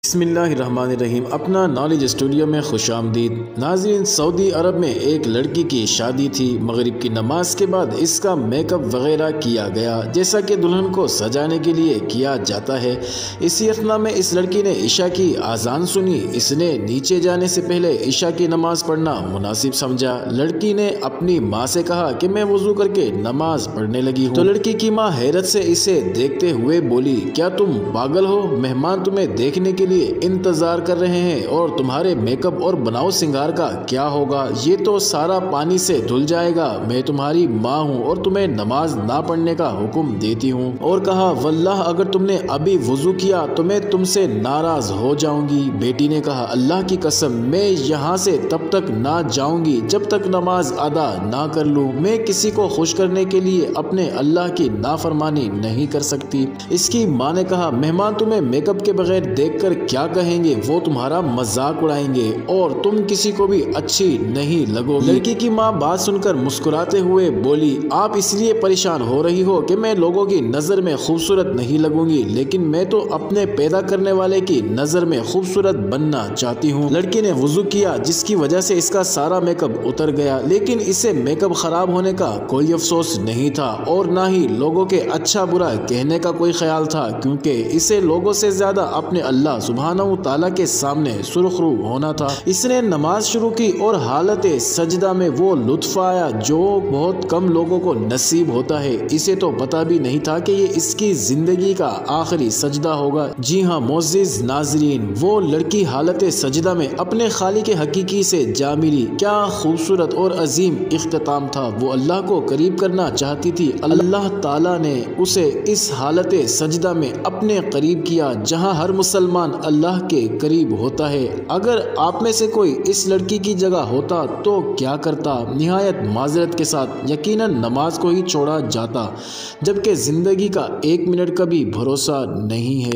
बिस्मिल्लाहिर्रहमानिर्रहीम। अपना knowledge studio में खुश आमदीद। नाज़रीन, सऊदी अरब में एक लड़की की शादी थी। मगरिब की नमाज के बाद इसका मेकअप वगैरह किया गया, जैसा कि दुल्हन को सजाने के लिए किया जाता है। इसी अथना में इस लड़की ने इशा की आज़ान सुनी। इसने नीचे जाने से पहले इशा की नमाज पढ़ना मुनासिब समझा। लड़की ने अपनी माँ से कहा कि मैं वुज़ू करके नमाज पढ़ने लगी हूँ। तो लड़की की माँ हैरत से इसे देखते हुए बोली, क्या तुम पागल हो? मेहमान तुम्हें देखने के लिए इंतजार कर रहे हैं और तुम्हारे मेकअप और बनाओ सिंगार का क्या होगा? ये तो सारा पानी से धुल जाएगा। मैं तुम्हारी माँ हूँ और तुम्हें नमाज ना पढ़ने का हुक्म देती हूँ। और कहा, वल्लाह अगर तुमने अभी वुजू किया तो मैं तुमसे नाराज हो जाऊंगी। बेटी ने कहा, अल्लाह की कसम, मैं यहाँ से तब तक ना जाऊंगी जब तक नमाज अदा ना कर लूँ। मैं किसी को खुश करने के लिए अपने अल्लाह की नाफरमानी नहीं कर सकती। इसकी माँ ने कहा, मेहमान तुम्हें मेकअप के बगैर देखकर क्या कहेंगे? वो तुम्हारा मजाक उड़ाएंगे और तुम किसी को भी अच्छी नहीं लगोगी। लड़की की माँ बात सुनकर मुस्कुराते हुए बोली, आप इसलिए परेशान हो रही हो कि मैं लोगों की नज़र में खूबसूरत नहीं लगूंगी, लेकिन मैं तो अपने पैदा करने वाले की नज़र में खूबसूरत बनना चाहती हूँ। लड़की ने वुजू किया, जिसकी वजह से इसका सारा मेकअप उतर गया, लेकिन इसे मेकअप खराब होने का कोई अफसोस नहीं था और ना ही लोगों के अच्छा बुरा कहने का कोई ख्याल था, क्योंकि इसे लोगों से ज्यादा अपने अल्लाह सुब्हानहू ताला के सामने सुरखरू होना था। इसने नमाज शुरू की और हालत सजदा में वो लुत्फ आया जो बहुत कम लोगों को नसीब होता है। इसे तो पता भी नहीं था कि ये इसकी जिंदगी का आखिरी सजदा होगा। जी हाँ मोअज़्ज़िज़ नाज़रीन, वो लड़की हालत सजदा में अपने खालिक हकीकी से जा मिली। क्या खूबसूरत और अजीम इख्तिताम था। वो अल्लाह को करीब करना चाहती थी। अल्लाह ताला ने उसे इस हालत सजदा में अपने करीब किया, जहाँ हर मुसलमान अल्लाह के करीब होता है। अगर आप में से कोई इस लड़की की जगह होता तो क्या करता? निहायत माजरत के साथ यकीनन नमाज को ही छोड़ा जाता, जबकि ज़िंदगी का एक मिनट का भी भरोसा नहीं है।